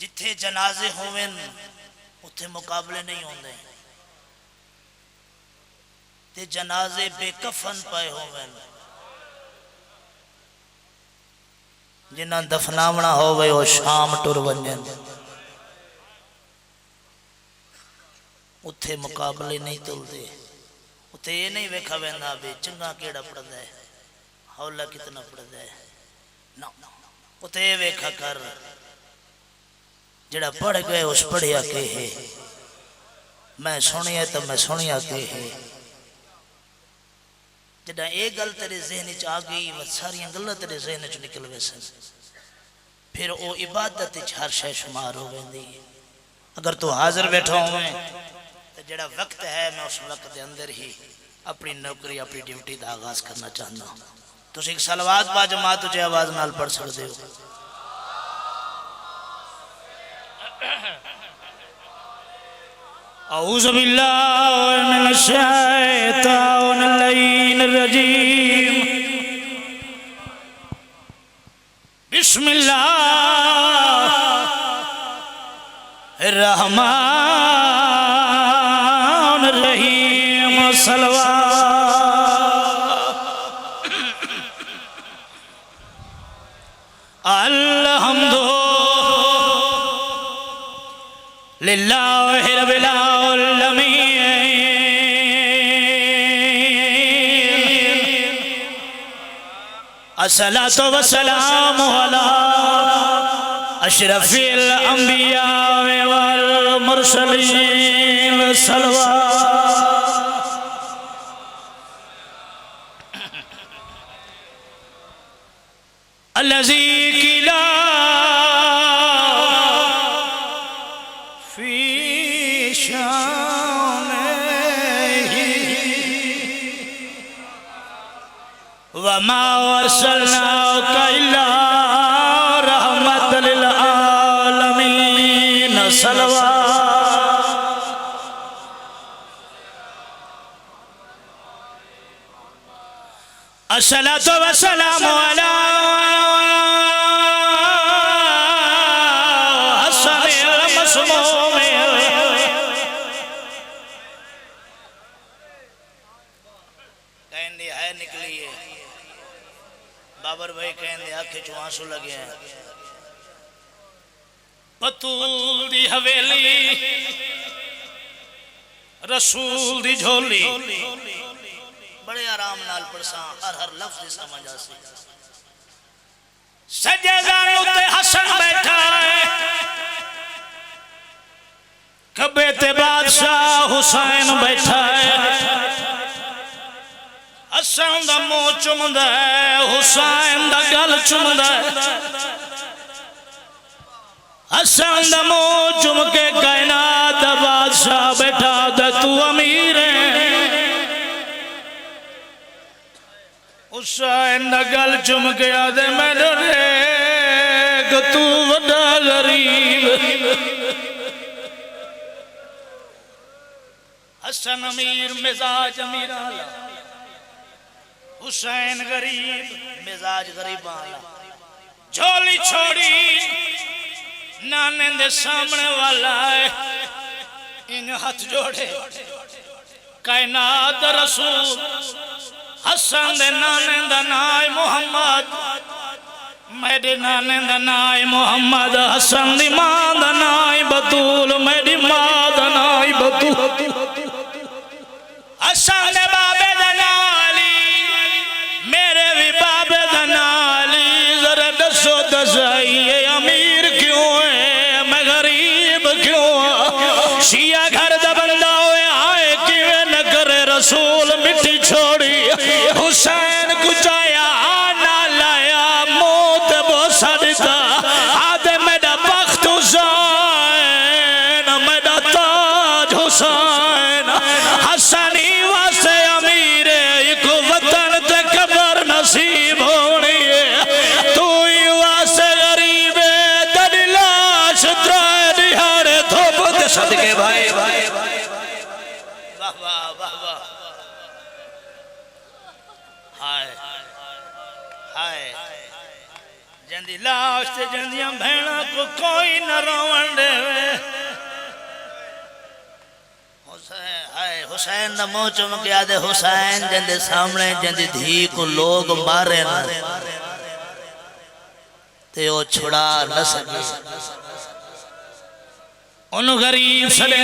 जिथे जनाजे होवन उत्थे मुकाबले नहीं होंदे ते जनाजे बेकफन पाए होवन जिन्हां दफनावना होवे वो शाम टुर वंजन उत्थे मुकाबले नहीं तुलते उत्थे ये नहीं वेखा वेंदा भी चंगा केड़ा पढ़दा है हौला कितना पढ़दा है ना उत्थे ये वेखा कर जड़ा पढ़ गए उस पढ़िया के है मैं सुनिया तो मैं सुनिया के है जड़ा ये गल तेरे ज़हन च आ गई वो सारी गल्लां तेरे ज़हन च निकल वैसन फिर वो इबादत हर शय शुमार हो वेंदी अगर तू हाजिर बैठा होवे तो जड़ा वक्त है मैं उस वक्त के अंदर ही अपनी नौकरी अपनी ड्यूटी का आगाज करना चाहता हूँ तुम एक सलवात बा जमात च आवाज नाल पढ़ सकते हो औज़ु बिल्लाहि मिनश शैतानिर रजीम बिस्मिल्लाहिर रहमानिर रहीम लिल्लाहि रब्बिल आलमीन अस्सलातु वस्सलामु अला अशरफिल अंबिया वल मुरसलीन अल्लज़ी किला वमा अरसलनाका इल्ला रहमतल लिल आलमीन अस्सलातु वस्सलामु अला हसनिल मसमूम कहने है निकली है बाबर भाई कहने आंखें चो आंसू लगे हैं बतूल दी हवेली रसूल दी झोली बड़े आराम नाल पढ़सा हर हर लफ्ज समझ आसी सजेदान उते हसन बैठा है खबे ते बादशाह हुसैन बैठा है हसन दा मुंह चुमदा है हुसैन दा गल चुमदा है हसन दा मुंह चुम के कायनात दा बादशाह बैठा दे तू अमीर है हुसैन दा गल चुम के आदे मैनू देख तू वड्डा गरीब हसन अमीर मिजाज अमीर आला हुसैन गरीब मिजाज गरीब आला झोली छोड़ी नाने दे सामने वाला है इन हाथ जोड़े कायनात रसूल हसन दे नाने दा नाम मोहम्मद मेरे नाने दा नाम मोहम्मद हसन दी मां दा नाम बतूल मेरी मां दा नाम बतूल हसन दे बाबे दा नाली मेरे भी बाबे दा नाली जरा दसो दसाइए अमीर क्यों है मैं गरीब क्यों शिया घर दा बंदा होए आए किवें न करे रसूल मिट्टी छोड़ी हुसैन कुचाया ना लाया मौत बोसा दिता आदे मेरा बख्त हुसैन मेरा ताज हुसैन हसनी वासे अमीर एक वतन ते कबर नसीब होनी है तू ही वासे गरीब तेरी लाश त्राए दिहाड़े धोप दे सदके भाई वाह वाह वाह वाह हाय हाय जंदी लाश ते जंदियां भैणा को कोई न रोवण हुसैन दा मुंह चुम के आदे हुसैन जिंदे सामने जिंदी धी को लोग मारे ना ते ओ छुड़ा न सके उन गरीब सले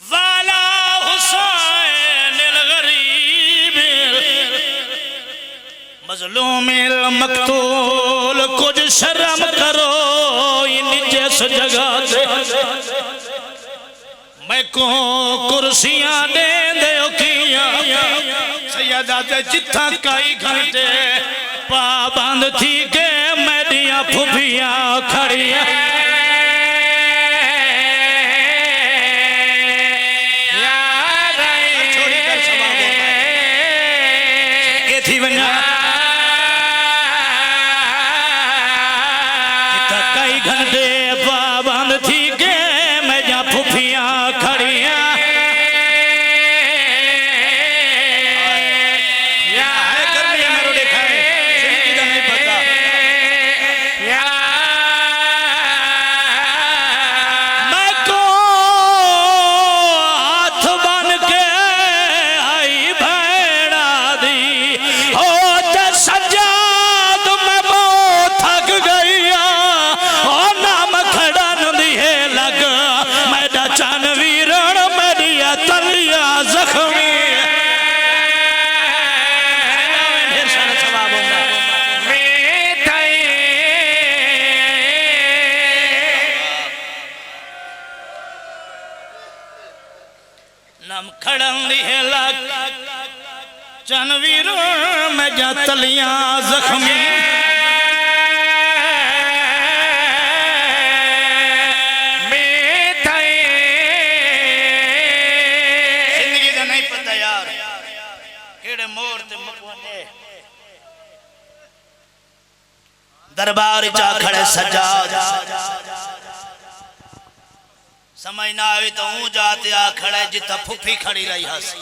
वाला हुसैन गरीब मजलूम मकतूल कुछ शर्म करो जिस जगह से मैं को कुर्सियां दे दे सैयदा दे जिथा कई घंटे पाबंद थी के मेरिया फुफियां खड़िया चनवीर में जा तलियां जख्मी जिंदगी का नहीं पता यार केड़े मोड़ ते मुकवाने दरबार चा खड़े सज्जाद समझ ना आवे तो ऊं जाते आ खड़े जिता फुफी खड़ी रही हसी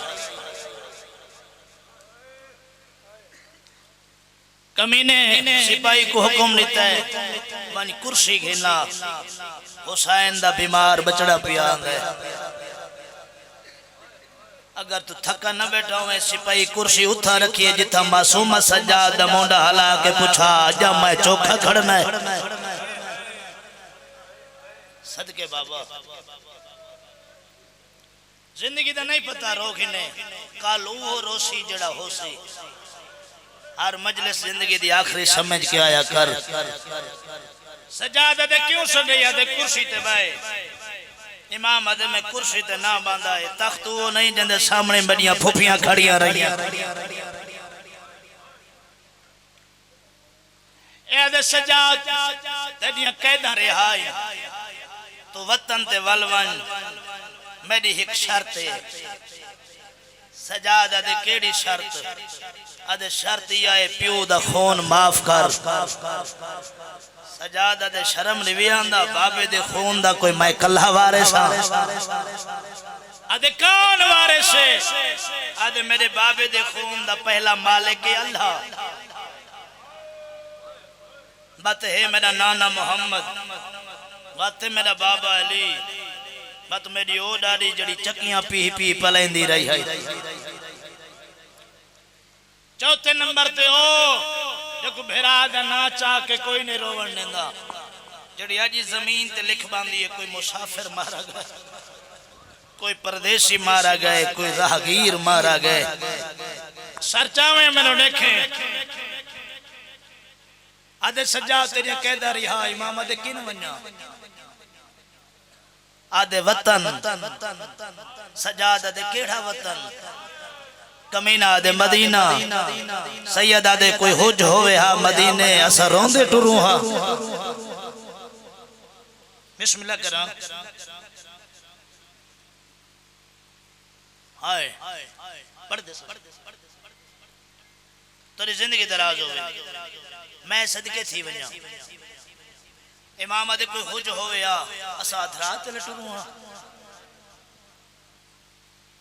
कमीने सिपाही को हुक्म देता है मानी कुर्सी घेना हुसैन दा बीमार बचड़ा पिया है अगर तू थका न बैठा हुए सिपाही कुर्सी उठा रखिए जिथा मासूम सज्जाद दा मुंडा हला के पूछा जा मैं चौखा खड़ना है सदके बाबा जिंदगी दा नहीं पता रोखने कल वो रोसी जड़ा होसी हर मजलिस जिंदगी दी आखिरी समझ के आया कर सज्जाद दे क्यों सगया दे कुर्सी ते बाए इमाम अदे में कुर्सी ते ना बांधा है तख्त वो नहीं जंदे सामने बड़ियां फुफियां खड़ियां रहियां ए दे सज्जाद तेडियां कैदा रिहाई तो वतन ते वलवन मेरी एक शर्त है सज्जाद अदे केड़ी शर्त अदे शर्त या है प्यो दा खून माफ कर सज्जाद अदे शर्म नहीं आंदा बाबे दे खून दा कोई मैं कल्ला वारिस हां अदे कौन वारिस है अदे मेरे बाबे दे खून दा पहला मालिक है अल्लाह बात है मेरा नाना मोहम्मद बात है मेरा बाबा अली बात मेरी ओ डाडी जड़ी चक्कियां पी पी पलेंदी रही है चौथे नंबर ते ओ जो भेरा दा ना चाह के कोई नहीं रोवन देंदा जड़ी आज जमीन ते लिख बांधी है कोई मुसाफिर मारा गया कोई परदेसी मारा गए कोई राहगीर मारा गए सरचा में मैंने देखे आदे सज्जाद तेरी कैदा रिहा इमाम आदे किन वन्या आदे वतन सज्जाद आदे केड़ा वतन कमीना आदे मदीना सैयद आदे कोई हुज होवे हा मदीने असा रोंदे टुरू हा बिस्मिल्लाह करा हाय पढ़ दे तेरी जिंदगी दराज होवे मैं सदके थी वन्या इमाम आदे कोई हुज होवे हा असा अधरात चले टुरू हा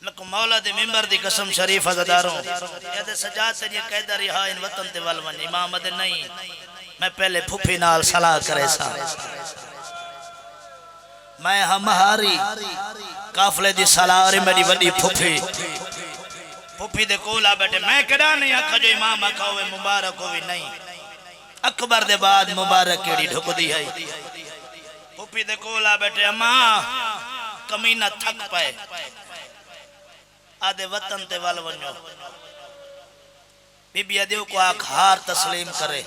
लको मौला दे मिंबर दी कसम शरीफ अज़दारों याद सज्जाद तेरी कैदा रिहा इन वतन ते वलवन इमाम दे नहीं मैं पहले फुफी नाल सलाह करे सा मैं हमहारी काफले दी सलार मेरी वड्डी फुफी फुफी दे कोल आ बैठे मैं कदा नहीं आखा जो इमाम आखा होवे मुबारक होवे नहीं अकबर दे बाद मुबारक केड़ी ढुकदी है फुफी दे कोल आ बैठे अम्मा कमीना थक पाए आदे वतन ते वल वणो बीबी अदेव को आख हार तस्लीम करे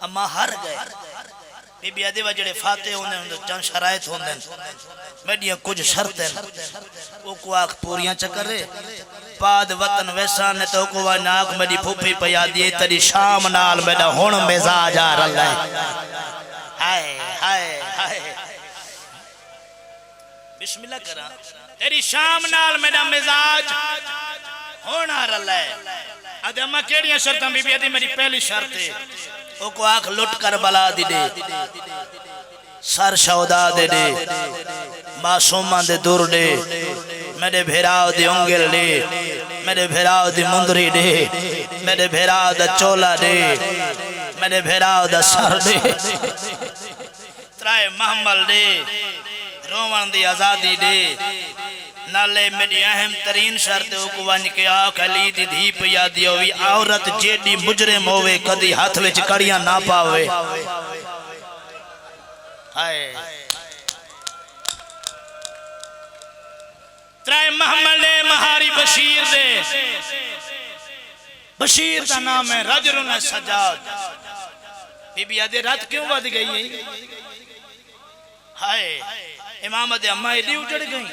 अम्मा हार गए बीबी अदेव जड़े फाते होंदे उन चंद शरायत होंदे मेडिया कुछ शर्तें ओ को आख पूरियां च करे बाद वतन वैसा ने तो को वा नाक मेरी फूफी पया दी तेरी शाम नाल मेरा हुन मिजाज आ रहा है हाय हाय हाय बिस्मिल्लाह करा तेरी शाम नाल मेरा मिजाज हुन आ रहा है अदे अम्मा केड़ियां शर्तां बीबी अदी मेरी पहली शर्त है ओ को आख लुट कर बला दी दे सर शौदा दे दे मासूमा दे दूर दे मेरे भेराव दी उंगल दे मेरे भेराव दी मुंदरी दे मेरे भेराव दा चोला दे मेरे भेराव दा सर दे त्राए महमल दे रोवन दी आजादी दे नाले मेरी अहम तरीन शर्त को वन के आख अली दी धी पिया दी होवी औरत जेडी मुजरिम होवे कदी हाथ विच कड़ियां ना पावे हाय त्राए महमल ने महारी बशीर दे बशीर का नाम है रजरुन सजाद बीबी आदे रात क्यों वध गई है हाय इमाम दे अम्मा एडी उजड़ गई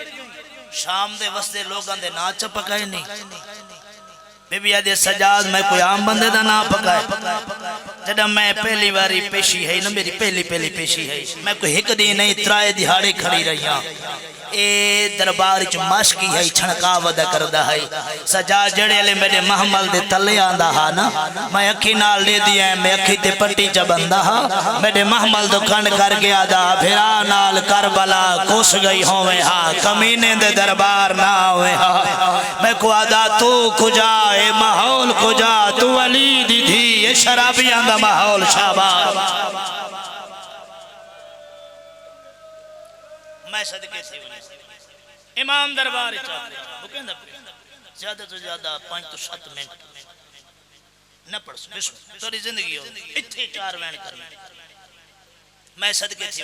शाम दे वस्ते लोगों दे नाच पकाए नहीं बीबी आदे सजाद मैं कोई आम बंदे दा ना पकाए जदा मैं पहली बारी पेशी है ना मेरी पहली पेशी है मैं कोई एक दिन नहीं त्राए दिहाड़े खड़ी रही हां ए दरबार च मशकी है छणका वदा करदा है सजा जड़े ले मेरे महमल दे तले आंदा हा ना मैं अखी नाल दे दिया मैं अखी ते पट्टी च बंदा हा मेरे महमल दो खंड कर गया दा फिरा नाल करबला कुस गई होवे हा कमीने दे दरबार ना होवे हा मैं को आदा तू खुजा ए माहौल खुजा तू अली दी थी ये शराबियां दा माहौल शाबाश मैं सदके से इमाम दरबार ज्यादा तो ज्यादा 5 तो 7 मिनट न पढ़ थोड़ी जिंदगी हो इत्थे 4 वैन करना मैं सदके से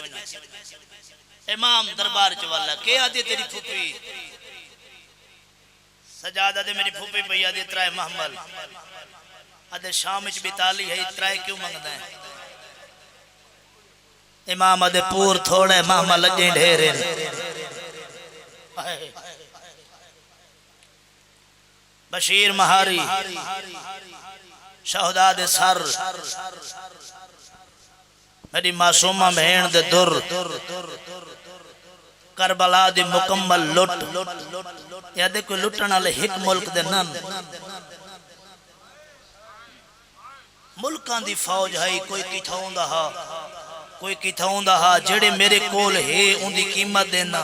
इमाम दरबार च वाला के आदि तेरी फूफी सजादा दे मेरी फूफी भैया दे त्राए महमल आदे शाम विच 42 है त्राए क्यों मंगदा है इमाम आदे पूर थोड़े महमल लगे ढेरे बशीर महारी शहदाद सर मेरी मासूमा बहन दे दुर करबला दी मुकम्मल लुट या दे कोई लुटण वाले एक मुल्क दे नन मुल्कां दी फौज है कोई किथाउंदा हा कोई किथाउंदा हा जेड़े मेरे कोल है उनकी कीमत देना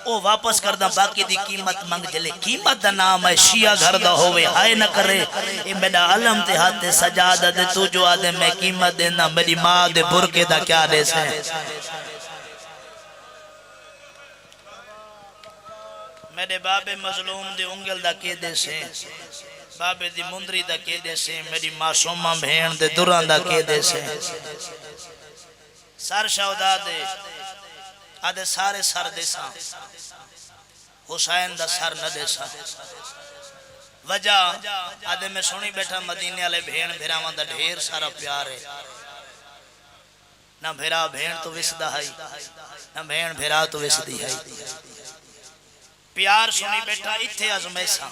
ओ वापस करदा बाकी दी कीमत मंग जले कीमत दा नाम है शिया घर दा होवे हाय न करे ए मेरा अलम ते हाथ ते सजादा दे तू जो आदे मैं कीमत देना मेरी मां दे बुरके दा क्या दे से मेरे बाबे मजलूम दे उंगल दा के दे से बाबे दी मुंदरी दा के दे से मेरी मासूमा बहन दे दुरां दा के दे से सर शौदा दे आदे सारे सर देसा हुसैन दा सर न देसा वजह आदे मैं सुनी बैठा मदीने वाले भेण भेरावां दा ढेर सारा प्यार है ना भेरा भेण तो विसदा है ना भेण भेरा तो विसदी है प्यार सुनी बैठा इत्थे अजमैसा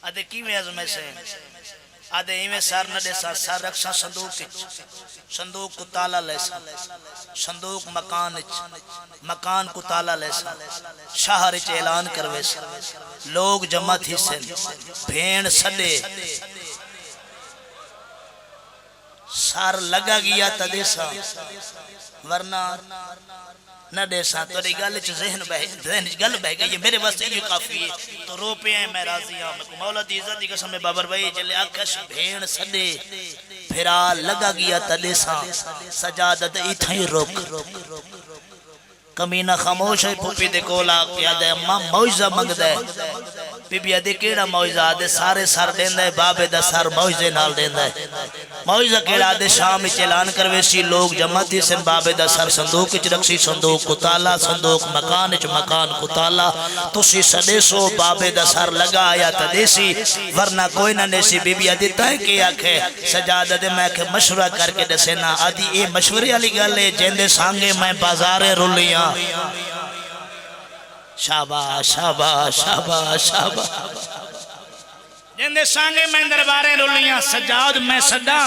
आदे किवें अजमैसे आदे इवें सर न देसा सर रक्षा संदूक को ताला लेसा संदूक मकान को ताला लेसा शहर च ऐलान करवेसा लोग जमा थी से भेण सदे सर लगा गया तदेसा वरना न देसा तोरी गल च जहन गल बह गई मेरे वास्ते ये काफी है तो रो पे मैं राजी हां मैं मौला दी इज्जत दी कसम में बाबर भाई चले आकाश भेण सदे फिरा लगा गया तदेसा सजादत इथई रोक कमीना खामोश है पुपी दे कोल आके आदे अम्मा मौइजा मंगदा है बीबी आदे केड़ा मौइजा आदे सारे सर देंदा है बाबे दा सर मौइजे नाल देंदा है मौइजा केड़ा आदे शाम विच ऐलान करवे सी लोग जमा थी सन बाबे दा सर संदूक विच रखसी संदूक को ताला संदूक मकान विच मकान को ताला तुसी सदेसो बाबे दा सर लगा आया त देसी वरना कोई ना देसी बीबी आदे तय के आखे सजाद दे मैं के मशवरा करके दसेना आदि ए मशवरे वाली गल है जेंदे सांगे मैं बाजारे रुलियां शाबाश शाबाश शाबाश शाबाश जिंदे सांगे मैं दरबारे रुलियां सजाद मैं सदा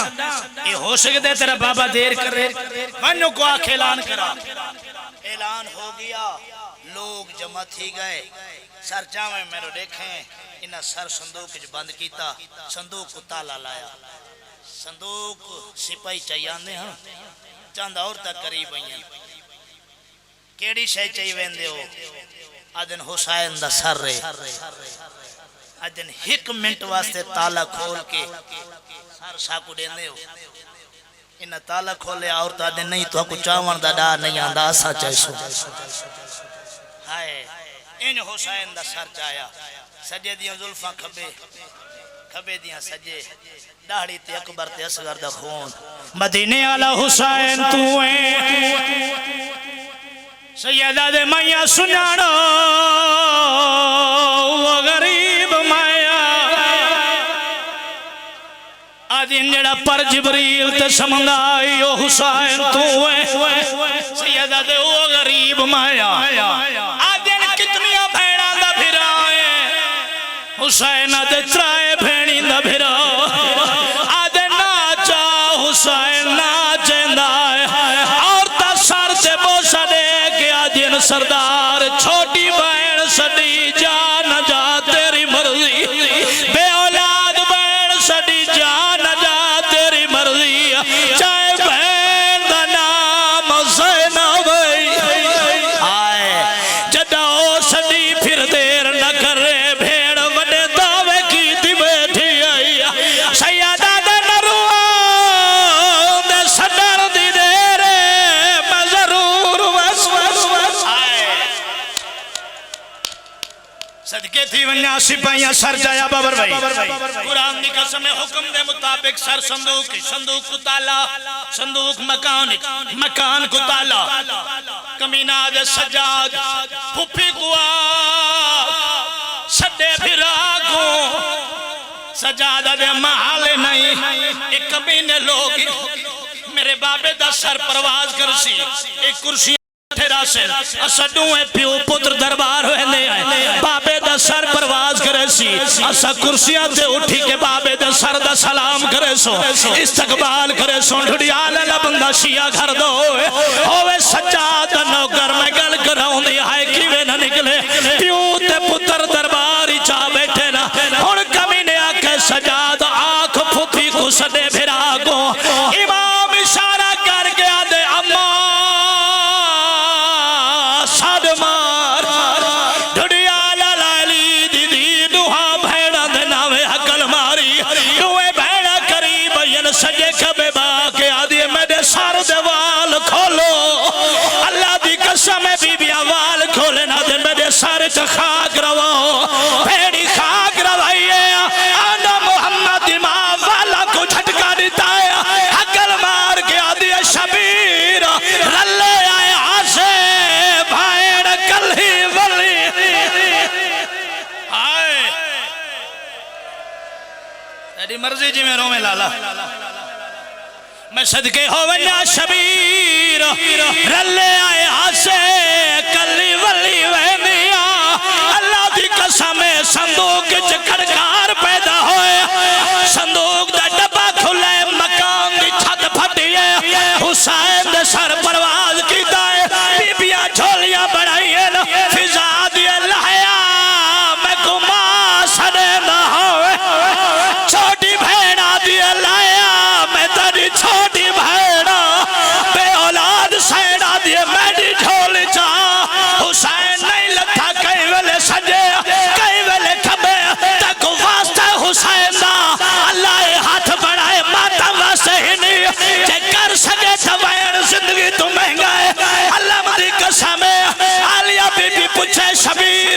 ये हो सकते तेरा बाबा देर करे वनो को आख ऐलान करा ऐलान हो गया लोग जमा थी गए सर जावे मेरो देखें इना सर संदूक च बंद कीता संदूक को ताला लाया संदूक सिपाही चाहिए हाँ चंद और तक करीब आई केड़ी शय चाहिए वेंदे हो अदन हुसैन दा सर रे अदन 1 मिनट वास्ते ताला खोल के सर साकू देंदे हो इन ताला खोले और ता दे नहीं तो को चावण दा डा नहीं आंदा असा चाइसो हाय इन हुसैन दा सर चाया सजे दियां जुल्फा खबे खबे दियां सजे दाढ़ी ते अकबर ते असगर दा खून मदीने वाला हुसैन तू है सैयदा दे मैया सुनाणो वो गरीब माया आदिन जड़ा पर जिब्रील ते समंदाई ओ हुसैन तू है सैयदा दे वो गरीब माया आदिन कितनियां भेड़ा दा फिराए हुसैन दे त्राए भेणी दा फिरा आदे नाचा हुसैन नाचेंदा और ता सर ते बोसा दे दिन सरदार छोटी बहन सदी जा न जा तेरी मर्जी बे औलाद बहन सदी जा न जा तेरी मर्जी चाहे बहन दा नाम ज़ैनब आए जदा ओ सदी फिर देर न करे भेड़ वडे दावे की दी बैठी आई सैयदा दे नरुआ दे सदर दी देर मैं जरूर वस सदके थी वन्या सिपाहियां सर जाया बाबर भाई कुरान की कसम हुक्म दे मुताबिक सर संदूक संदूक को ताला संदूक मकान को ताला कमीना दे सजाद फुफी कुआ सदे फिरा को सजाद दे महल नहीं एक कमीने लोग मेरे बाबे दा सर परवाज करसी एक कुर्सी असडू प्यो पुत्र दरबार बाबे दा सर परवाज करे सी असा कुर्सियां ते उठी के बाबे दा सर दा सलाम करे सो इस्तकबाल करे सो ढुडियाल ला बंदा शिया घर दो होवे सच्चा दा नौकर मैं गल कराउंदी हाय किवे ना निकले प्यो ते पुत्र दरबार ही चा बैठे ना हुन कमीने आके सजाद आंख फुफी को सदे फिरा को इमाम इशारा करके आदे अम्मा सजे खबे बाके आदि मेरे सर दे वाल खोलो अल्लाह दी कसम है बीबियां वाल खोले ना दे मेरे सर च खाक रवाओ भेड़ी खाक रवाइए आना मोहम्मद इमाम वाला को झटका देता है अकल मार के आदि शबीर रल्ले आए आसे भाईड़ कल्ही वली आए तेरी मर्जी जी में रोवे लाला मैं सदके हो वन्या शबीर रले आए हासे कली वली वहनिया अल्लाह दी कसम संदूक च खड़कार पैदा होए संदूक दा डब्बा खुले मकान दी छत फटी है हुसैन दे सर परवाज कीता है बीबियां झोलियां बनाई है फिजा दी लहया मैं गुमा सदे ना होए छोटी भेड़ा दी लाया मैं तेरी छोटी भेड़ा बे औलाद सैड़ा दिए मेरी झोल चा हुसैन नहीं लथा कई वेले सजे कई वेले खबे तक छे शबीर